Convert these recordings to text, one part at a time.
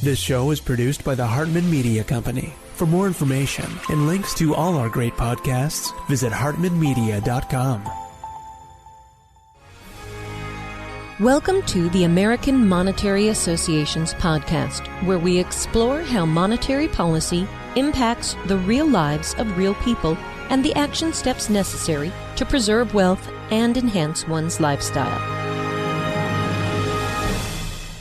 This show is produced by the Hartman Media Company. For more information and links to all our great podcasts, visit hartmanmedia.com. Welcome to the American Monetary Association's podcast, where we explore how monetary policy impacts the real lives of real people and the action steps necessary to preserve wealth and enhance one's lifestyle.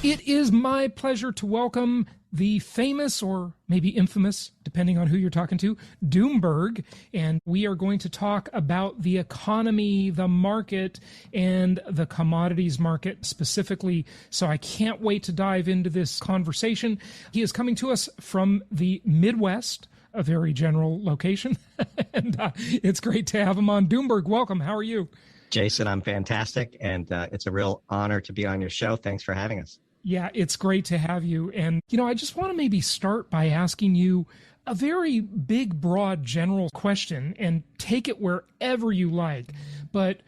It is my pleasure to welcome the famous, or maybe infamous, depending on who you're talking to, Doomberg. And we are going to talk about the economy, the market, and the commodities market specifically. So I can't wait to dive into this conversation. He is coming to us from the Midwest, a very general location. And it's great to have him on. Doomberg, welcome. How are you? Jason, I'm fantastic. And it's a real honor to be on your show. Thanks for having us. Yeah, it's great to have you. And, I just want to maybe start by asking you a very big, broad, general question and take it wherever you like. But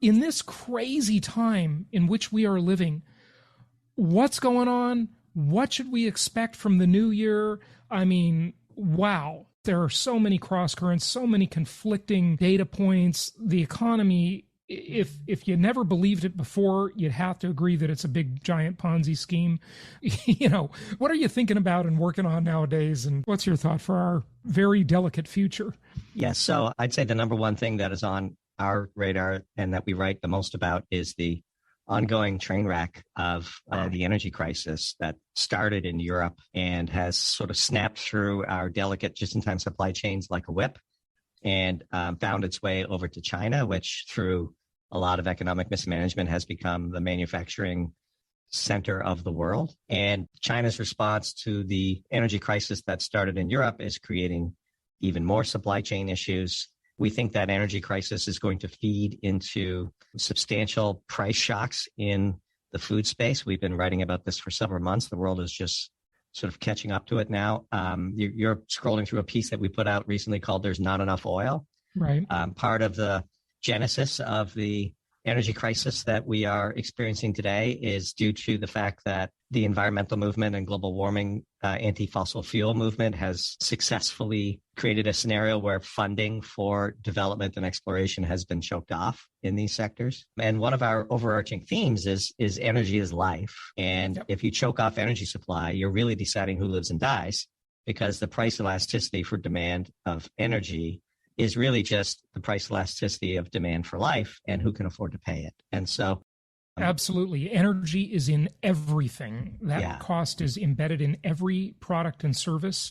in this crazy time in which we are living, what's going on? What should we expect from the new year? I mean, wow. There are so many cross currents, so many conflicting data points. The economy, if you never believed it before, you'd have to agree that it's a big, giant Ponzi scheme. What are you thinking about and working on nowadays? And what's your thought for our very delicate future? Yes. So I'd say the number one thing that is on our radar and that we write the most about is the ongoing train wreck of the energy crisis that started in Europe and has sort of snapped through our delicate just-in-time supply chains like a whip and found its way over to China, which through a lot of economic mismanagement has become the manufacturing center of the world. And China's response to the energy crisis that started in Europe is creating even more supply chain issues. We think that energy crisis is going to feed into substantial price shocks in the food space. We've been writing about this for several months. The world is just sort of catching up to it now. You're scrolling through a piece that we put out recently called "There's Not Enough Oil." Right. Part of the genesis of the energy crisis that we are experiencing today is due to the fact that the environmental movement and global warming anti-fossil fuel movement has successfully created a scenario where funding for development and exploration has been choked off in these sectors. And one of our overarching themes is energy is life. And if you choke off energy supply, you're really deciding who lives and dies, because the price elasticity for demand of energy is really just the price elasticity of demand for life and who can afford to pay it. And so absolutely. Energy is in everything. That cost is embedded in every product and service.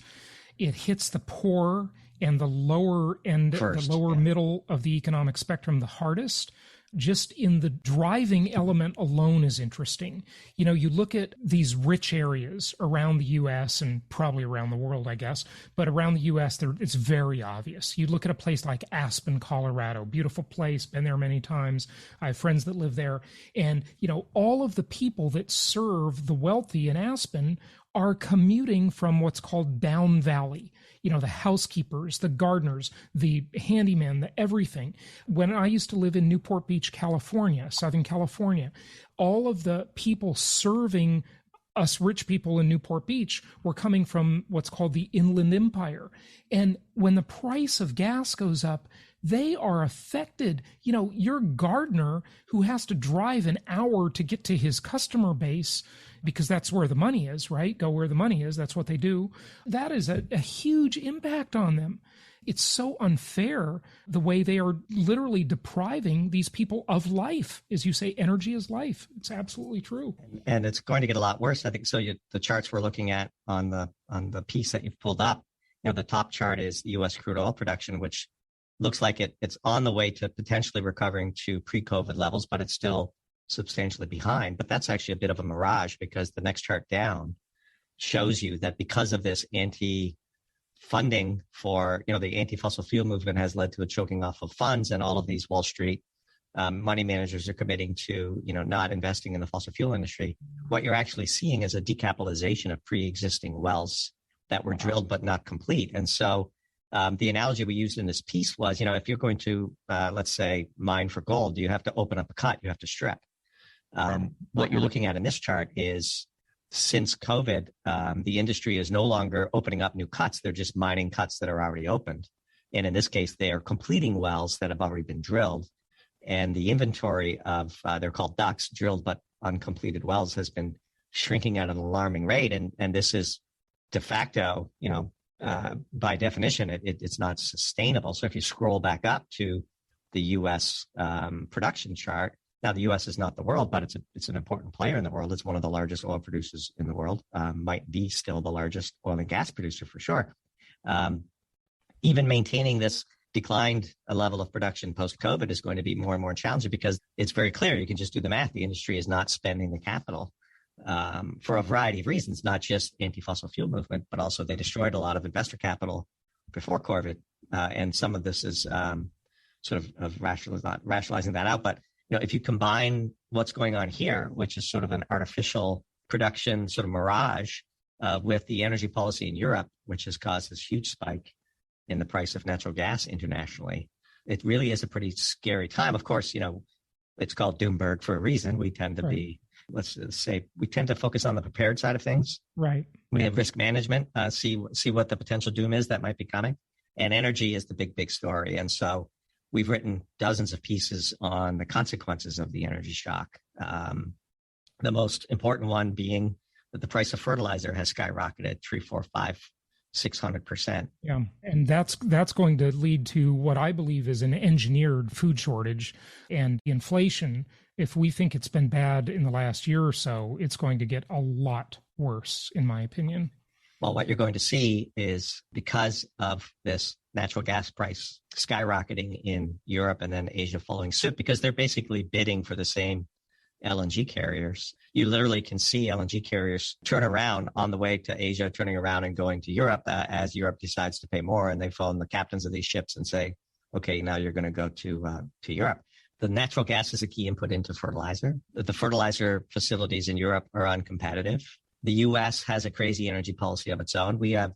It hits the poor and the lower end, the lower middle of the economic spectrum the hardest. Just in the driving element alone is interesting. You look at these rich areas around the U.S. and probably around the world, I guess, but around the U.S., it's very obvious. You look at a place like Aspen, Colorado, beautiful place, been there many times. I have friends that live there. And, all of the people that serve the wealthy in Aspen are commuting from what's called down valley. The housekeepers, the gardeners, the handymen, the everything. When I used to live in Newport Beach, California, Southern California, all of the people serving us rich people in Newport Beach were coming from what's called the Inland Empire. And when the price of gas goes up, they are affected. Your gardener who has to drive an hour to get to his customer base, because that's where the money is, right? Go where the money is. That's what they do. That is a huge impact on them. It's so unfair the way they are literally depriving these people of life. As you say, energy is life. It's absolutely true. And it's going to get a lot worse. I think so. The charts we're looking at on the piece that you've pulled up, the top chart is U.S. crude oil production, which looks like it's on the way to potentially recovering to pre-COVID levels, but it's still substantially behind. But that's actually a bit of a mirage, because the next chart down shows you that because of this funding for, the anti-fossil fuel movement has led to a choking off of funds, and all of these Wall Street money managers are committing to, not investing in the fossil fuel industry. What you're actually seeing is a decapitalization of pre-existing wells that were drilled but not complete. And so the analogy we used in this piece was, if you're going to, let's say, mine for gold, you have to open up a cut, you have to strip. What you're looking at in this chart is since COVID, the industry is no longer opening up new cuts. They're just mining cuts that are already opened. And in this case, they are completing wells that have already been drilled. And the inventory of, they're called DUCs, drilled but uncompleted wells, has been shrinking at an alarming rate. And this is de facto, by definition, it's not sustainable. So if you scroll back up to the U.S. Production chart, now the U.S. is not the world, but it's an important player in the world. It's one of the largest oil producers in the world, might be still the largest oil and gas producer for sure. Even maintaining this declined level of production post-COVID is going to be more and more challenging, because it's very clear. You can just do the math. The industry is not spending the capital for a variety of reasons, not just anti-fossil fuel movement, but also they destroyed a lot of investor capital before COVID. And some of this is sort of rationalizing that out. But if you combine what's going on here, which is sort of an artificial production sort of mirage, with the energy policy in Europe, which has caused this huge spike in the price of natural gas internationally, it really is a pretty scary time. Of course, it's called Doomberg for a reason. We tend to be, let's say, we tend to focus on the prepared side of things. Right. We have risk management, see what the potential doom is that might be coming. And energy is the big story. And so we've written dozens of pieces on the consequences of the energy shock. The most important one being that the price of fertilizer has skyrocketed 3, 4, 5, 600%. Yeah, and that's going to lead to what I believe is an engineered food shortage and inflation. If we think it's been bad in the last year or so, it's going to get a lot worse, in my opinion. Well, what you're going to see is, because of this natural gas price skyrocketing in Europe and then Asia following suit, because they're basically bidding for the same LNG carriers. You literally can see LNG carriers turn around on the way to Asia, turning around and going to Europe as Europe decides to pay more. And they phone the captains of these ships and say, okay, now you're going to go to Europe. The natural gas is a key input into fertilizer. The fertilizer facilities in Europe are uncompetitive. The U.S. has a crazy energy policy of its own. We have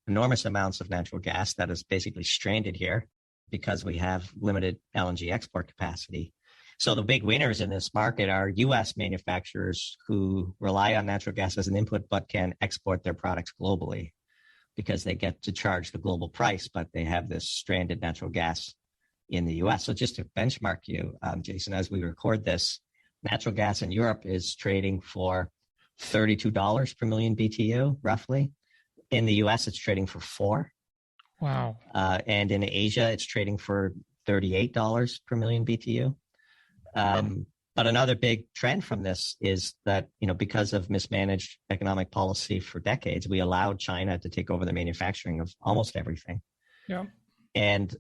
enormous amounts of natural gas that is basically stranded here because we have limited LNG export capacity. So the big winners in this market are U.S. manufacturers who rely on natural gas as an input, but can export their products globally because they get to charge the global price, but they have this stranded natural gas in the U.S. So just to benchmark you, Jason, as we record this, natural gas in Europe is trading for $32 per million BTU, roughly. In the U.S., it's trading for $4. Wow. And in Asia, it's trading for $38 per million BTU. But another big trend from this is that, because of mismanaged economic policy for decades, we allowed China to take over the manufacturing of almost everything. Yeah. And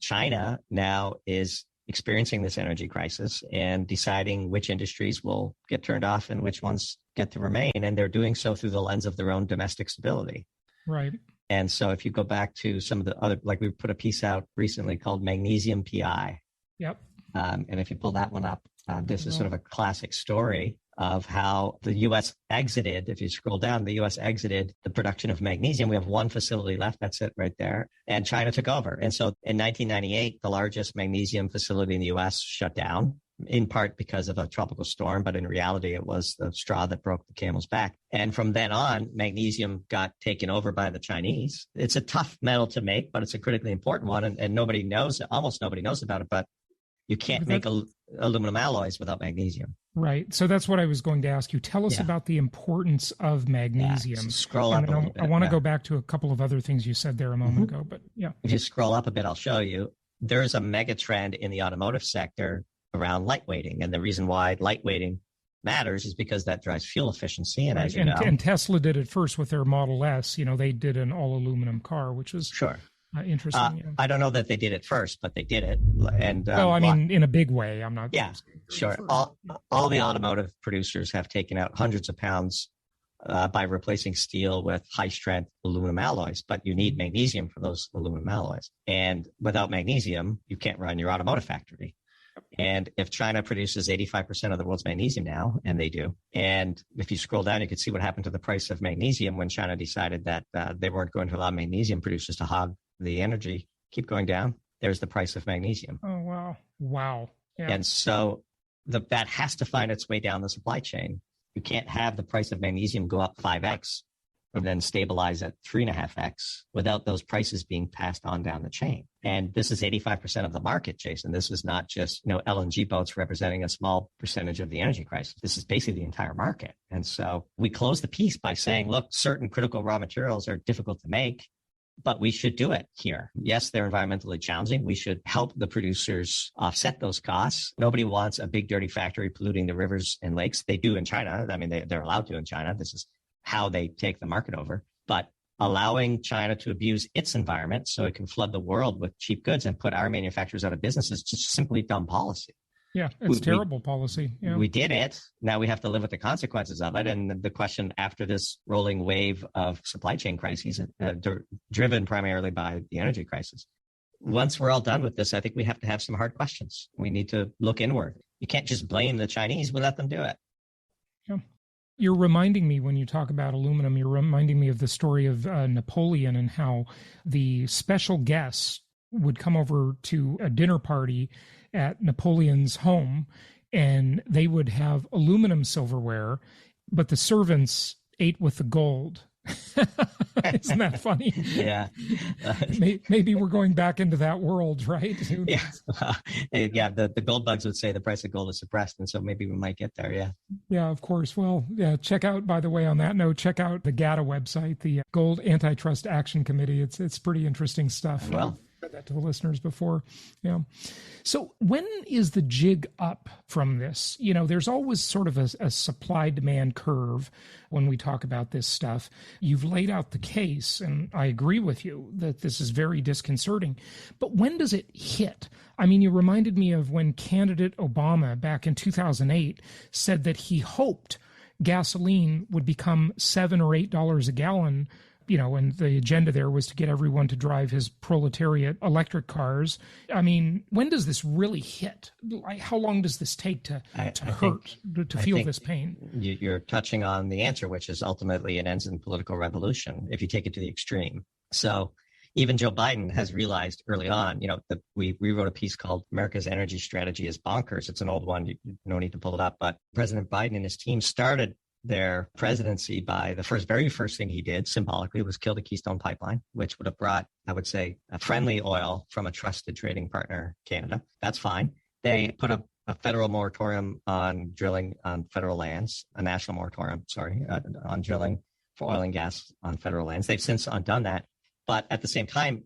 China now is experiencing this energy crisis and deciding which industries will get turned off and which ones get to remain. And they're doing so through the lens of their own domestic stability. Right. And so if you go back to some of the other, like we put a piece out recently called Magnesium PI. Yep. And if you pull that one up, this is sort of a classic story of how the U.S. exited. If you scroll down, the U.S. exited the production of magnesium. We have one facility left. That's it right there. And China took over. And so in 1998, the largest magnesium facility in the U.S. shut down, in part because of a tropical storm. But in reality, it was the straw that broke the camel's back. And from then on, magnesium got taken over by the Chinese. It's a tough metal to make, but it's a critically important one. And nobody knows, almost nobody knows about it. But you can't make aluminum alloys without magnesium. Right. So that's what I was going to ask you. Tell us about the importance of magnesium. So scroll up a little bit. I want to go back to a couple of other things you said there a moment ago, but yeah. If you scroll up a bit, I'll show you. There's a mega trend in the automotive sector around lightweighting. And the reason why lightweighting matters is because that drives fuel efficiency. And as you know. And Tesla did it first with their Model S. They did an all aluminum car, which is interesting. I don't know that they did it first, but they did it. And in a big way. I'm not. Yeah, sure. All the automotive producers have taken out hundreds of pounds by replacing steel with high strength aluminum alloys, but you need magnesium for those aluminum alloys. And without magnesium, you can't run your automotive factory. And if China produces 85% of the world's magnesium now, and they do, and if you scroll down, you can see what happened to the price of magnesium when China decided that they weren't going to allow magnesium producers to hog the energy. Keep going down. There's the price of magnesium. Oh, wow. Yeah. And so that has to find its way down the supply chain, You can't have the price of magnesium go up 5x and then stabilize at 3.5x without those prices being passed on down the chain. And this is 85% of the market, Jason. This is not just, LNG boats representing a small percentage of the energy crisis. This is basically the entire market. And so we close the piece by saying, look, certain critical raw materials are difficult to make, but we should do it here. Yes, they're environmentally challenging. We should help the producers offset those costs. Nobody wants a big, dirty factory polluting the rivers and lakes. They do in China. I mean, they're allowed to in China. This is how they take the market over. But allowing China to abuse its environment so it can flood the world with cheap goods and put our manufacturers out of business is just simply dumb policy. Yeah, it's terrible policy. Yeah. We did it. Now we have to live with the consequences of it. And the question after this rolling wave of supply chain crises, driven primarily by the energy crisis, once we're all done with this, I think we have to have some hard questions. We need to look inward. You can't just blame the Chinese. We let them do it. Yeah. You're reminding me, when you talk about aluminum, you're reminding me of the story of Napoleon and how the special guests would come over to a dinner party at Napoleon's home, and they would have aluminum silverware, but the servants ate with the gold. Isn't that funny? Yeah. Maybe we're going back into that world, right? Yeah. The gold bugs would say the price of gold is suppressed, and so maybe we might get there. Yeah. Yeah, of course. Well, yeah. Check out, by the way, on that note, check out the GATA website, the Gold Antitrust Action Committee. It's pretty interesting stuff. Well, said that to the listeners before. Yeah. So when is the jig up from this? There's always sort of a supply demand curve when we talk about this stuff. You've laid out the case, and I agree with you that this is very disconcerting. But when does it hit? I mean, you reminded me of when candidate Obama back in 2008 said that he hoped gasoline would become $7 or $8 a gallon, and the agenda there was to get everyone to drive his proletariat electric cars. I mean, when does this really hit? How long does this take to feel this pain? You're touching on the answer, which is ultimately it ends in political revolution if you take it to the extreme. So even Joe Biden has realized early on, we wrote a piece called America's Energy Strategy is Bonkers. It's an old one. You no need to pull it up. But President Biden and his team started their presidency by the very first thing he did symbolically was kill the Keystone Pipeline, which would have brought, I would say, a friendly oil from a trusted trading partner, Canada. That's fine. They put a federal moratorium on drilling on federal lands, a national moratorium, on drilling for oil and gas on federal lands. They've since undone that. But at the same time,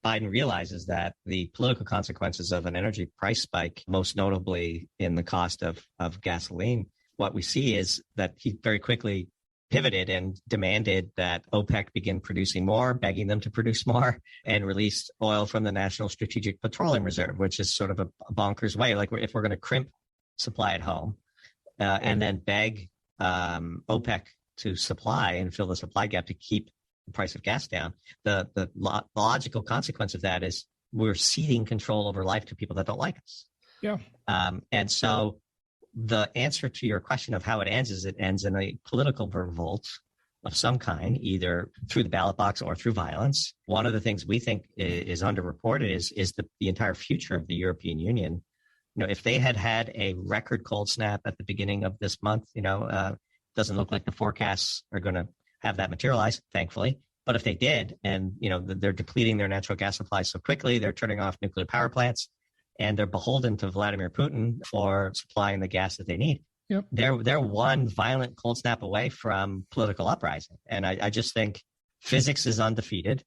Biden realizes that the political consequences of an energy price spike, most notably in the cost of gasoline, what we see is that he very quickly pivoted and demanded that OPEC begin producing more, begging them to produce more, and released oil from the National Strategic Petroleum Reserve, which is sort of a bonkers way. Like if we're going to crimp supply at home and then beg OPEC to supply and fill the supply gap to keep the price of gas down, the logical consequence of that is we're ceding control over life to people that don't like us. Yeah. And so the answer to your question of how it ends is it ends in a political revolt of some kind, either through the ballot box or through violence. One of the things we think is underreported is the entire future of the European Union. If they had a record cold snap at the beginning of this month, doesn't look like the forecasts are going to have that materialize, thankfully. But if they did, and they're depleting their natural gas supplies so quickly, they're turning off nuclear power plants, and they're beholden to Vladimir Putin for supplying the gas that they need. Yep. They're one violent cold snap away from political uprising. And I just think physics is undefeated.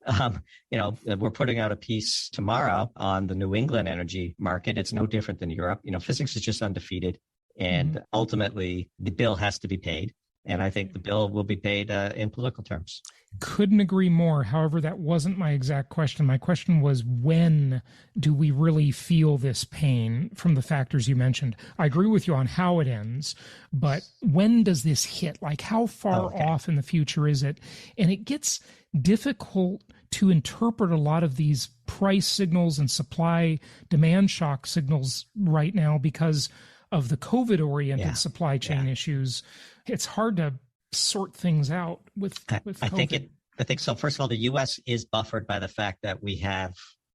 We're putting out a piece tomorrow on the New England energy market. It's no different than Europe. Physics is just undefeated. And ultimately, the bill has to be paid. And I think the bill will be paid in political terms. Couldn't agree more. However, that wasn't my exact question. My question was, when do we really feel this pain from the factors you mentioned? I agree with you on how it ends, but when does this hit? Like, how far off in the future is it? And it gets difficult to interpret a lot of these price signals and supply demand shock signals right now because of the COVID-oriented supply chain issues. It's hard to sort things out with COVID. I think so. First of all, the U.S. is buffered by the fact that we have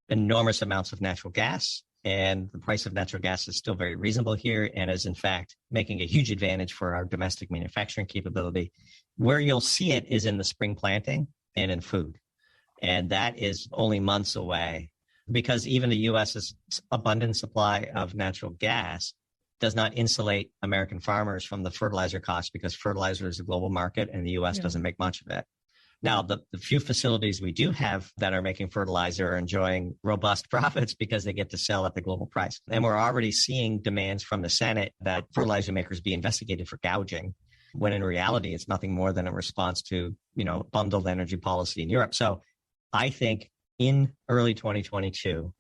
enormous amounts of natural gas and the price of natural gas is still very reasonable here and is in fact making a huge advantage for our domestic manufacturing capability. Where you'll see it is in the spring planting and in food. And that is only months away because even the U.S.'s abundant supply of natural gas does not insulate American farmers from the fertilizer costs because fertilizer is a global market and the U.S. doesn't make much of it. Now, the few facilities we do have that are making fertilizer are enjoying robust profits because they get to sell at the global price. And we're already seeing demands from the Senate that fertilizer makers be investigated for gouging, when in reality, it's nothing more than a response to, bundled energy policy in Europe. So I think in early 2022,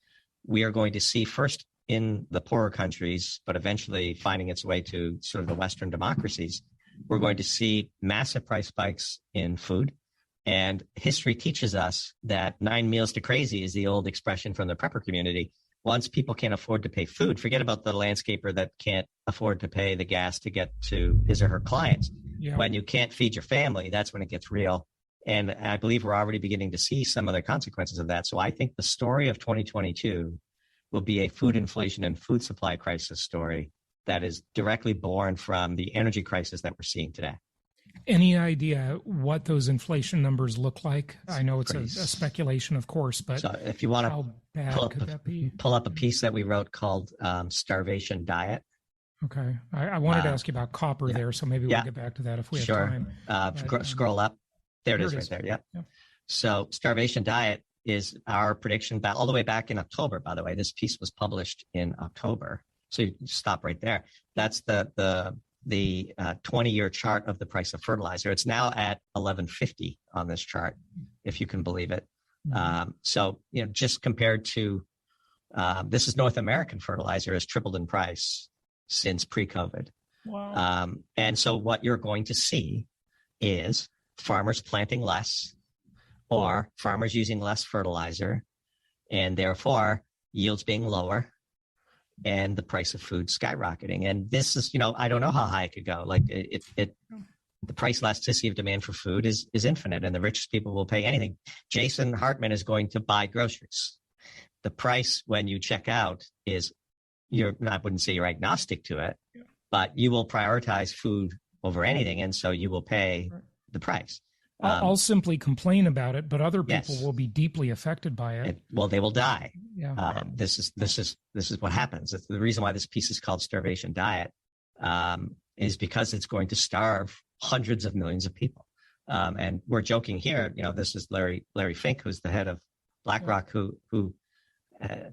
we are going to see first in the poorer countries, but eventually finding its way to sort of the Western democracies, we're going to see massive price spikes in food. And history teaches us that 9 meals to crazy is the old expression from the prepper community. Once people can't afford to pay food, forget about the landscaper that can't afford to pay the gas to get to his or her clients. Yeah. When you can't feed your family, that's when it gets real. And I believe we're already beginning to see some of the consequences of that. So I think the story of 2022 will be a food inflation and food supply crisis story that is directly born from the energy crisis that we're seeing today. Any idea what those inflation numbers look like? I know it's a speculation, of course, but so if you want to pull up a piece that we wrote called Starvation Diet. Okay. I wanted to ask you about copper there, so maybe we'll get back to that if we have time. Scroll up. There it is right there. Yeah. So Starvation Diet is our prediction all the way back in October, by the way. This piece was published in October. So you stop right there. That's the 20-year chart of the price of fertilizer. It's now at $11.50 on this chart, if you can believe it. So, just compared to, this is North American fertilizer has tripled in price since pre-COVID. Wow. And so what you're going to see is farmers planting less or farmers using less fertilizer and therefore yields being lower and the price of food skyrocketing. And this is, I don't know how high it could go. Like the price elasticity of demand for food is infinite and the richest people will pay anything. Jason Hartman is going to buy groceries. The price when you check out is I wouldn't say you're agnostic to it, but you will prioritize food over anything. And so you will pay the price. I'll simply complain about it, but other people will be deeply affected by it. Well, they will die. Yeah. This is what happens. It's the reason why this piece is called Starvation Diet is because it's going to starve hundreds of millions of people. And we're joking here. This is Larry Fink, who's the head of BlackRock, who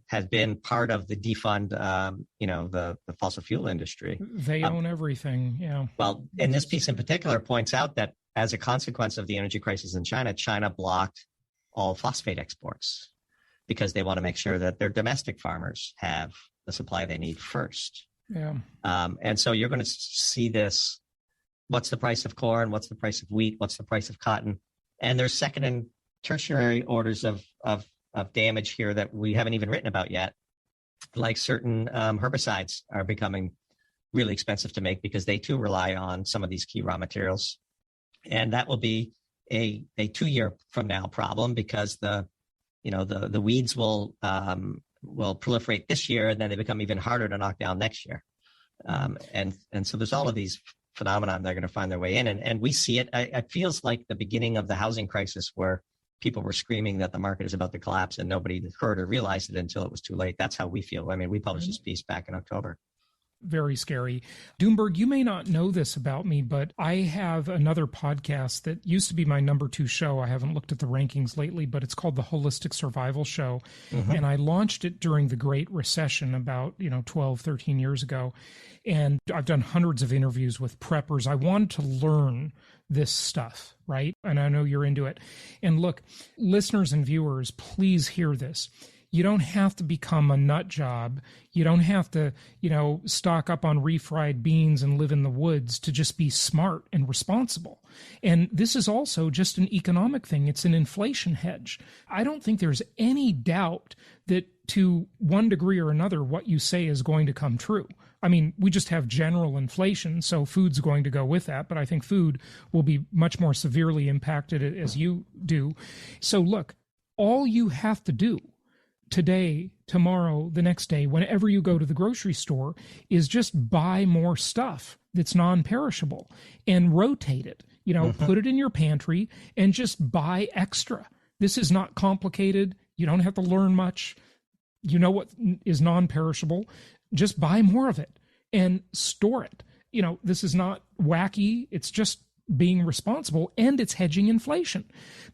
has been part of the defund, the fossil fuel industry. They own everything. Yeah. Well, and this piece in particular points out that as a consequence of the energy crisis in China blocked all phosphate exports because they want to make sure that their domestic farmers have the supply they need first. Yeah. And so you're going to see this. What's the price of corn? What's the price of wheat? What's the price of cotton? And there's second and tertiary orders of damage here that we haven't even written about yet. Like certain herbicides are becoming really expensive to make because they too rely on some of these key raw materials. And that will be a 2-year from now problem because the weeds will proliferate this year and then they become even harder to knock down next year. And so there's all of these phenomena that are going to find their way in. And we see it. It feels like the beginning of the housing crisis where people were screaming that the market is about to collapse and nobody heard or realized it until it was too late. That's how we feel. I mean, we published this piece back in October. Very scary. Doomberg, you may not know this about me, but I have another podcast that used to be my number 2 show. I haven't looked at the rankings lately, but it's called the Holistic Survival Show. Mm-hmm. And I launched it during the Great Recession about, 12, 13 years ago. And I've done hundreds of interviews with preppers. I wanted to learn this stuff, right? And I know you're into it. And look, listeners and viewers, please hear this. You don't have to become a nut job. You don't have to, stock up on refried beans and live in the woods to just be smart and responsible. And this is also just an economic thing. It's an inflation hedge. I don't think there's any doubt that to one degree or another, what you say is going to come true. I mean, we just have general inflation, so food's going to go with that, but I think food will be much more severely impacted as you do. So look, all you have to do today, tomorrow, the next day, whenever you go to the grocery store, is just buy more stuff that's non-perishable and rotate it. Put it in your pantry and just buy extra. This is not complicated. You don't have to learn much. You know what is non-perishable. Just buy more of it and store it. This is not wacky. It's just being responsible, and it's hedging inflation.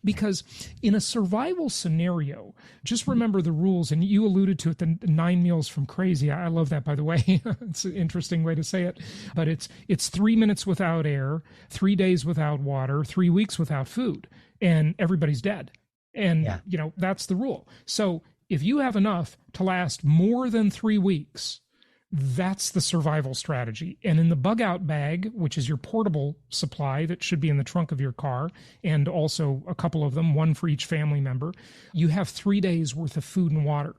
Because in a survival scenario, just remember the rules, and you alluded to it, the 9 meals from crazy. I love that, by the way. It's an interesting way to say it. But it's 3 minutes without air, 3 days without water, 3 weeks without food, and everybody's dead. And, that's the rule. So if you have enough to last more than 3 weeks, that's the survival strategy. And in the bug out bag, which is your portable supply that should be in the trunk of your car, and also a couple of them, one for each family member, you have 3 days worth of food and water.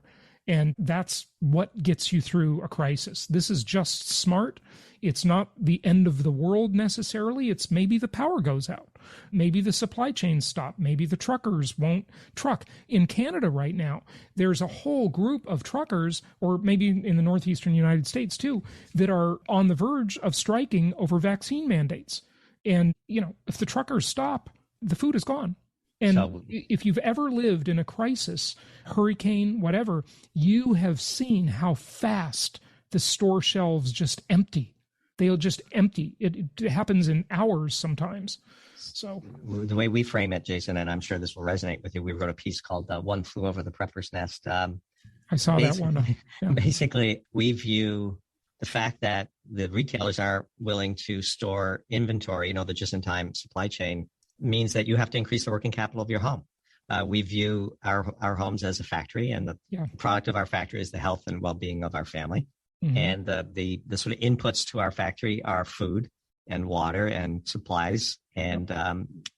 And that's what gets you through a crisis. This is just smart. It's not the end of the world necessarily. It's maybe the power goes out. Maybe the supply chains stop. Maybe the truckers won't truck. In Canada right now, there's a whole group of truckers, or maybe in the northeastern United States too, that are on the verge of striking over vaccine mandates. And, if the truckers stop, the food is gone. And if you've ever lived in a crisis, hurricane, whatever, you have seen how fast the store shelves just empty. They'll just empty. It happens in hours sometimes. So the way we frame it, Jason, and I'm sure this will resonate with you, we wrote a piece called One Flew Over the Prepper's Nest. I saw that one. Yeah. Basically, we view the fact that the retailers are willing to store inventory, the just-in-time supply chain, means that you have to increase the working capital of your home. We view our homes as a factory, and the product of our factory is the health and well-being of our family. Mm-hmm. And the sort of inputs to our factory are food and water and supplies and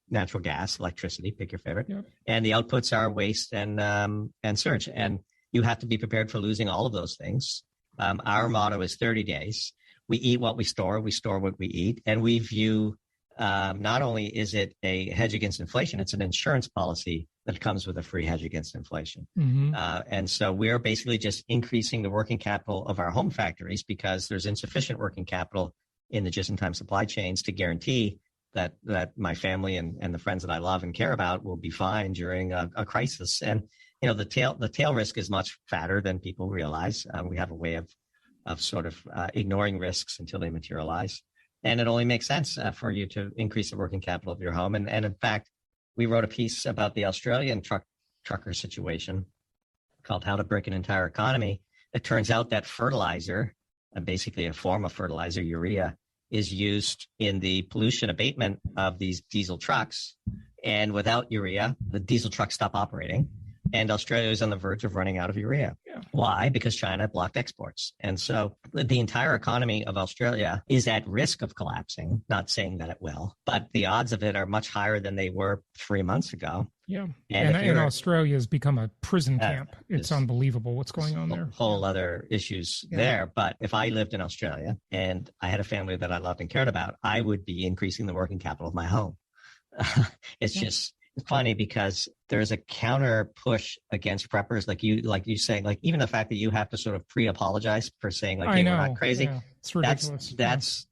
natural gas, electricity, pick your favorite. Yep. And the outputs are waste and surge. And you have to be prepared for losing all of those things. Our motto is 30 days. We eat what we store what we eat. And we view not only is it a hedge against inflation, it's an insurance policy that comes with a free hedge against inflation. Mm-hmm. And so we're basically just increasing the working capital of our home factories because there's insufficient working capital in the just-in-time supply chains to guarantee that my family and the friends that I love and care about will be fine during a crisis. And, the tail risk is much fatter than people realize. We have a way of sort of ignoring risks until they materialize. And it only makes sense for you to increase the working capital of your home. And in fact, we wrote a piece about the Australian trucker situation called How to Break an Entire Economy. It turns out that fertilizer, basically a form of fertilizer, urea, is used in the pollution abatement of these diesel trucks. And without urea, the diesel trucks stop operating. And Australia is on the verge of running out of urea. Yeah. Why? Because China blocked exports. And so the entire economy of Australia is at risk of collapsing, not saying that it will, but the odds of it are much higher than they were 3 months ago. Yeah. And Australia has become a prison camp. It's unbelievable what's going on there. Whole other issues there. But if I lived in Australia and I had a family that I loved and cared about, I would be increasing the working capital of my home. It's just... It's funny because there's a counter push against preppers, like you say, like even the fact that you have to sort of pre-apologize for saying like, hey, we're not crazy. Yeah, it's ridiculous.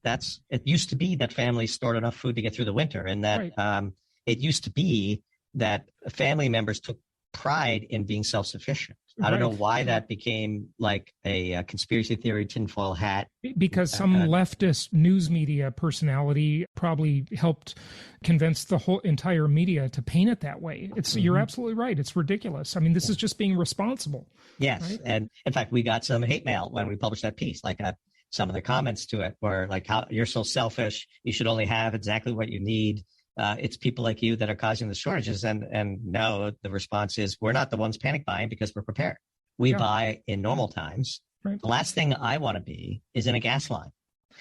That's it used to be that families stored enough food to get through the winter, and that it used to be that family members took pride in being self-sufficient. I don't know why that became like a conspiracy theory tinfoil hat. Because some leftist news media personality probably helped convince the whole entire media to paint it that way. You're absolutely right. It's ridiculous. I mean, this is just being responsible. Yes. Right? And in fact, we got some hate mail when we published that piece. Like some of the comments to it were like, how you're so selfish. You should only have exactly what you need. It's people like you that are causing the shortages. And no, the response is we're not the ones panic buying because we're prepared. We buy in normal times. Right. The last thing I want to be is in a gas line.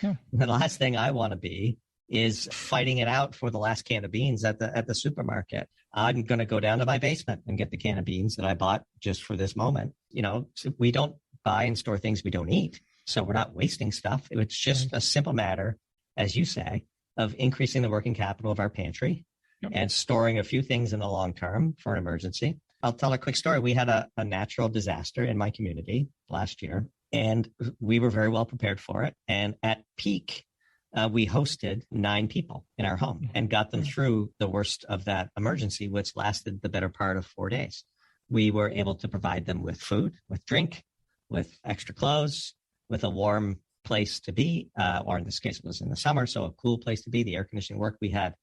Yeah. The last thing I want to be is fighting it out for the last can of beans at the supermarket. I'm going to go down to my basement and get the can of beans that I bought just for this moment. We don't buy and store things we don't eat. So we're not wasting stuff. It's just a simple matter, as you say, of increasing the working capital of our pantry and storing a few things in the long term for an emergency. I'll tell a quick story. We had a natural disaster in my community last year, and we were very well prepared for it. And at peak, we hosted 9 people in our home and got them through the worst of that emergency, which lasted the better part of 4 days. We were able to provide them with food, with drink, with extra clothes, with a warm place to be, or in this case, it was in the summer, so a cool place to be. The air conditioning worked. We had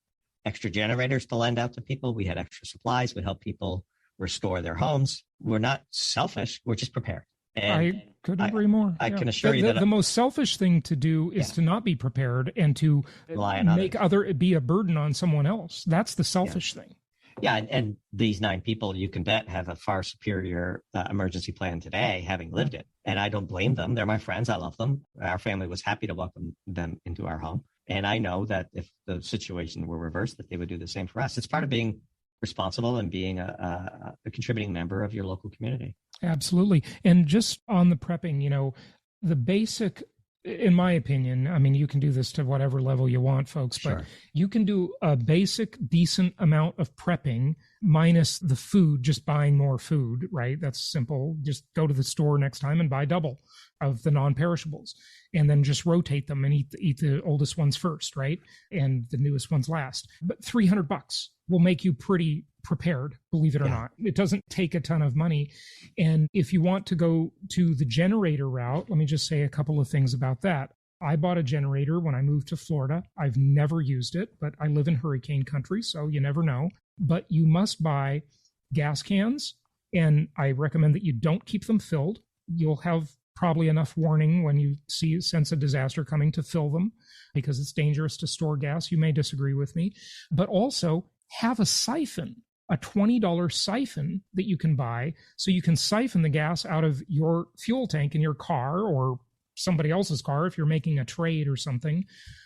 extra generators to lend out to people. We had extra supplies. We helped people restore their homes. We're not selfish. We're just prepared. And I couldn't agree more. I can assure you that the most selfish thing to do is to not be prepared and to make be a burden on someone else. That's the selfish thing. Yeah, and these 9 people, you can bet, have a far superior emergency plan today, having lived it. And I don't blame them. They're my friends. I love them. Our family was happy to welcome them into our home. And I know that if the situation were reversed, that they would do the same for us. It's part of being responsible and being a contributing member of your local community. Absolutely. And just on the prepping, the basic, in my opinion, I mean, you can do this to whatever level you want, folks, but you can do a basic, decent amount of prepping minus the food, just buying more food, right? That's simple. Just go to the store next time and buy double of the non-perishables, and then just rotate them and eat the oldest ones first, right? And the newest ones last. But $300 will make you pretty prepared, believe it or not. It doesn't take a ton of money. And if you want to go to the generator route, let me just say a couple of things about that. I bought a generator when I moved to Florida. I've never used it, but I live in hurricane country, so you never know. But you must buy gas cans, and I recommend that you don't keep them filled. You'll have probably enough warning when you sense a disaster coming to fill them, because it's dangerous to store gas. You may disagree with me, but also have a siphon, a $20 siphon that you can buy, so you can siphon the gas out of your fuel tank in your car or somebody else's car if you're making a trade or something.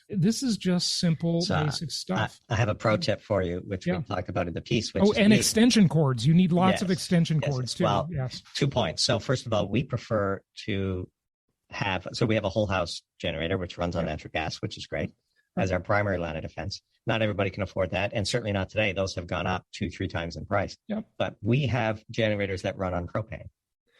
This is just simple, basic stuff. I have a pro tip for you, which we talked about in the piece. Which and extension cords. You need lots of extension cords too. Well, 2 points. So first of all, we prefer to we have a whole house generator, which runs on natural gas, which is great, as our primary line of defense. Not everybody can afford that, and certainly not today. Those have gone up 2-3 times in price. Yep. But we have generators that run on propane.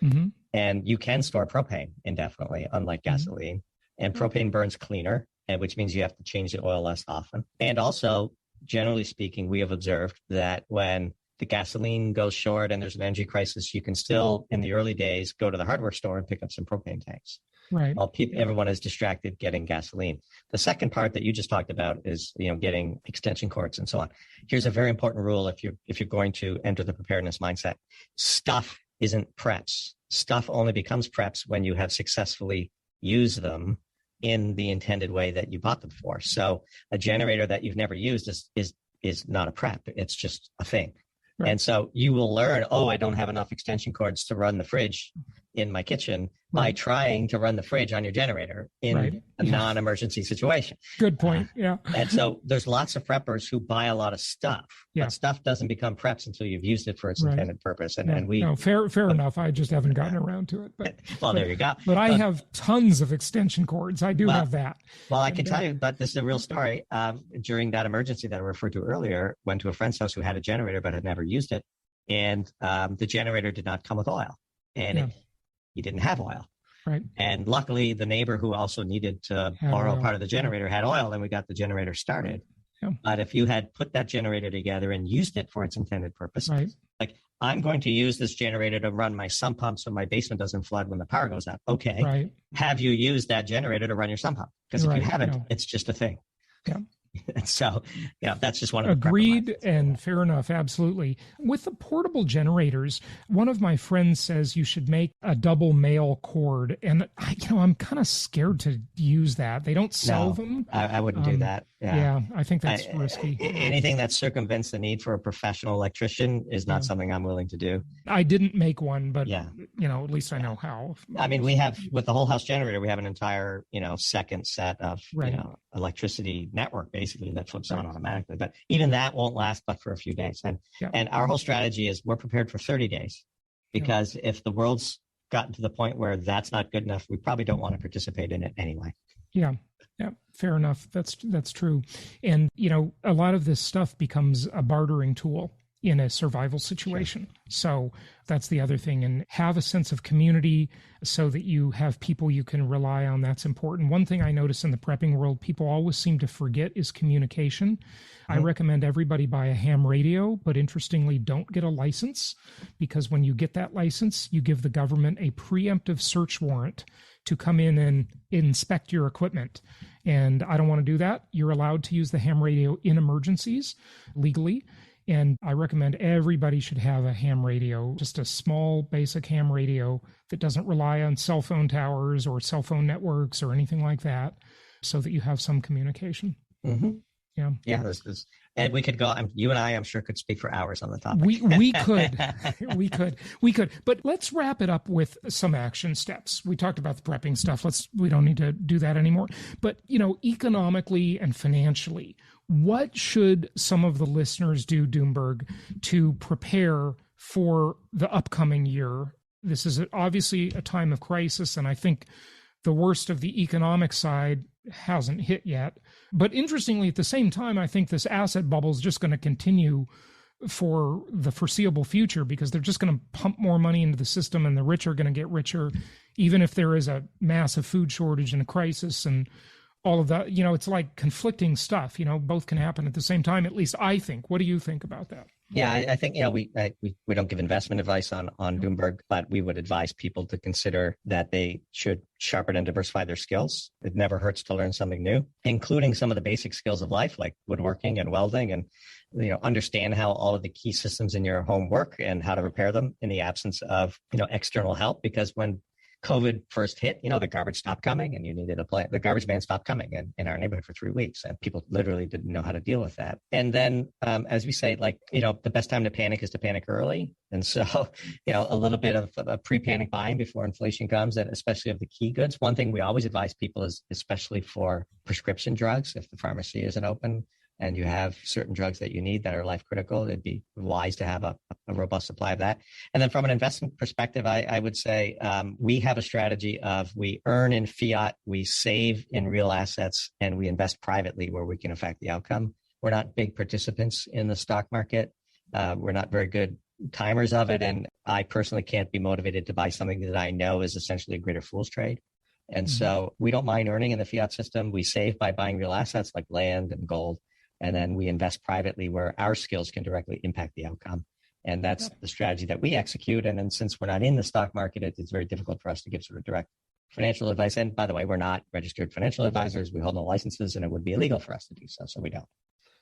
Mm-hmm. And you can store propane indefinitely, unlike gasoline. And propane burns cleaner, which means you have to change the oil less often. And also, generally speaking, we have observed that when the gasoline goes short and there's an energy crisis, you can still, in the early days, go to the hardware store and pick up some propane tanks. Right. While everyone is distracted getting gasoline. The second part that you just talked about is, getting extension cords and so on. Here's a very important rule if you're going to enter the preparedness mindset. Stuff isn't preps. Stuff only becomes preps when you have successfully used them in the intended way that you bought them for. So a generator that you've never used is not a prep. It's just a thing. Right. And so you will learn, I don't have enough extension cords to run the fridge in my kitchen by trying to run the fridge on your generator in a non-emergency situation. Good point. And so there's lots of preppers who buy a lot of stuff, but stuff doesn't become preps until you've used it for its intended purpose. Fair enough. I just haven't gotten around to it. But, there you go. But I have tons of extension cords. I do have that. Well, I can tell you, but this is a real story. During that emergency that I referred to earlier, went to a friend's house who had a generator but had never used it. And the generator did not come with oil. And he didn't have oil. Right. And luckily, the neighbor who also needed to borrow part of the generator had oil, and we got the generator started. Yeah. But if you had put that generator together and used it for its intended purpose, like I'm going to use this generator to run my sump pump so my basement doesn't flood when the power goes out. Okay. Right. Have you used that generator to run your sump pump? Because if you haven't, it's just a thing. Yeah. So, that's just one of the agreed and fair enough. Absolutely. With the portable generators, one of my friends says you should make a double male cord, and I'm kind of scared to use that. They don't sell them. I wouldn't do that. Yeah, I think that's risky. Anything that circumvents the need for a professional electrician is not something I'm willing to do. I didn't make one, but at least I know how. I mean, we have with the whole house generator, we have an entire second set of electricity network basically that flips on automatically. But even that won't last but for a few days. And our whole strategy is we're prepared for 30 days because if the world's gotten to the point where that's not good enough, we probably don't want to participate in it anyway. Yeah, fair enough. That's true. And, a lot of this stuff becomes a bartering tool. in a survival situation. Sure. So that's the other thing. And have a sense of community so that you have people you can rely on. That's important. One thing I notice in the prepping world, people always seem to forget is communication. I recommend everybody buy a ham radio, but interestingly, don't get a license, because when you get that license, you give the government a preemptive search warrant to come in and inspect your equipment. And I don't want to do that. You're allowed to use the ham radio in emergencies legally. And I recommend everybody should have a ham radio, just a small basic ham radio that doesn't rely on cell phone towers or cell phone networks or anything like that, so that you have some communication. Mm-hmm. Yeah. This is, and we could go. You and I, I'm sure, could speak for hours on the topic. We could. But let's wrap it up with some action steps. We talked about the prepping stuff. We don't need to do that anymore. But economically and financially, what should some of the listeners do, Doomberg, to prepare for the upcoming year? This is obviously a time of crisis, and I think the worst of the economic side hasn't hit yet. But interestingly, at the same time, I think this asset bubble is just going to continue for the foreseeable future, because they're just going to pump more money into the system, and the rich are going to get richer, even if there is a massive food shortage and a crisis and all of that. It's like conflicting stuff. Both can happen at the same time, at least I think. What do you think about that? Yeah, I think, we don't give investment advice on Doomberg, but we would advise people to consider that they should sharpen and diversify their skills. It never hurts to learn something new, including some of the basic skills of life, like woodworking and welding, and understand how all of the key systems in your home work and how to repair them in the absence of external help. Because when COVID first hit, the garbage stopped coming, and you needed the garbage man stopped coming in our neighborhood for 3 weeks, and people literally didn't know how to deal with that. And then, as we say, the best time to panic is to panic early. And so, a little bit of a pre-panic buying before inflation comes, and especially of the key goods. One thing we always advise people is, especially for prescription drugs, if the pharmacy isn't open and you have certain drugs that you need that are life critical, it'd be wise to have a robust supply of that. And then from an investment perspective, I would say we have a strategy of we earn in fiat, we save in real assets, and we invest privately where we can affect the outcome. We're not big participants in the stock market. We're not very good timers of it. And I personally can't be motivated to buy something that I know is essentially a greater fool's trade. And so we don't mind earning in the fiat system. We save by buying real assets like land and gold. And then we invest privately where our skills can directly impact the outcome. And that's the strategy that we execute. And then since we're not in the stock market, it's very difficult for us to give sort of direct financial advice. And by the way, we're not registered financial advisors. We hold no licenses, and it would be illegal for us to do so. So we don't.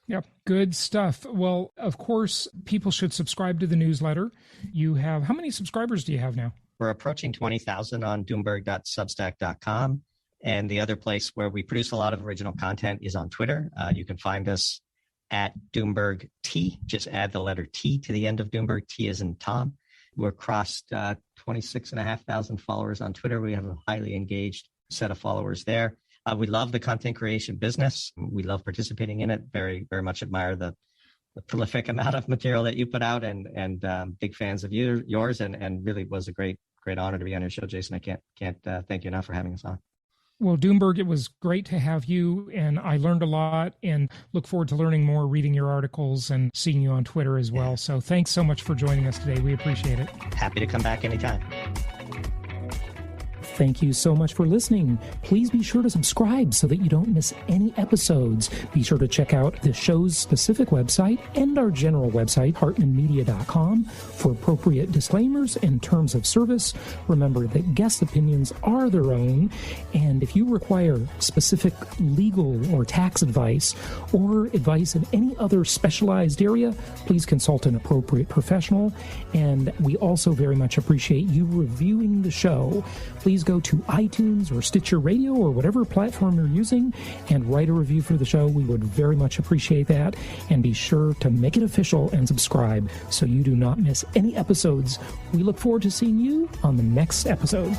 Yep. Good stuff. Well, of course, people should subscribe to the newsletter. How many subscribers do you have now? We're approaching 20,000 on Doomberg.substack.com. And the other place where we produce a lot of original content is on Twitter. You can find us at Doomberg T. Just add the letter T to the end of Doomberg. T as in Tom. We're crossed 26,500 followers on Twitter. We have a highly engaged set of followers there. We love the content creation business. We love participating in it. Very, very much admire the prolific amount of material that you put out, and big fans of yours. And really was a great honor to be on your show, Jason. I can't thank you enough for having us on. Well, Doomberg, it was great to have you, and I learned a lot and look forward to learning more, reading your articles, and seeing you on Twitter as well. So thanks so much for joining us today. We appreciate it. Happy to come back anytime. Thank you so much for listening. Please be sure to subscribe so that you don't miss any episodes. Be sure to check out the show's specific website and our general website, hartmanmedia.com, for appropriate disclaimers and terms of service. Remember that guest opinions are their own, and if you require specific legal or tax advice or advice in any other specialized area, please consult an appropriate professional. And we also very much appreciate you reviewing the show. Please go to iTunes or Stitcher Radio or whatever platform you're using and write a review for the show. We would very much appreciate that. And be sure to make it official and subscribe so you do not miss any episodes. We look forward to seeing you on the next episode.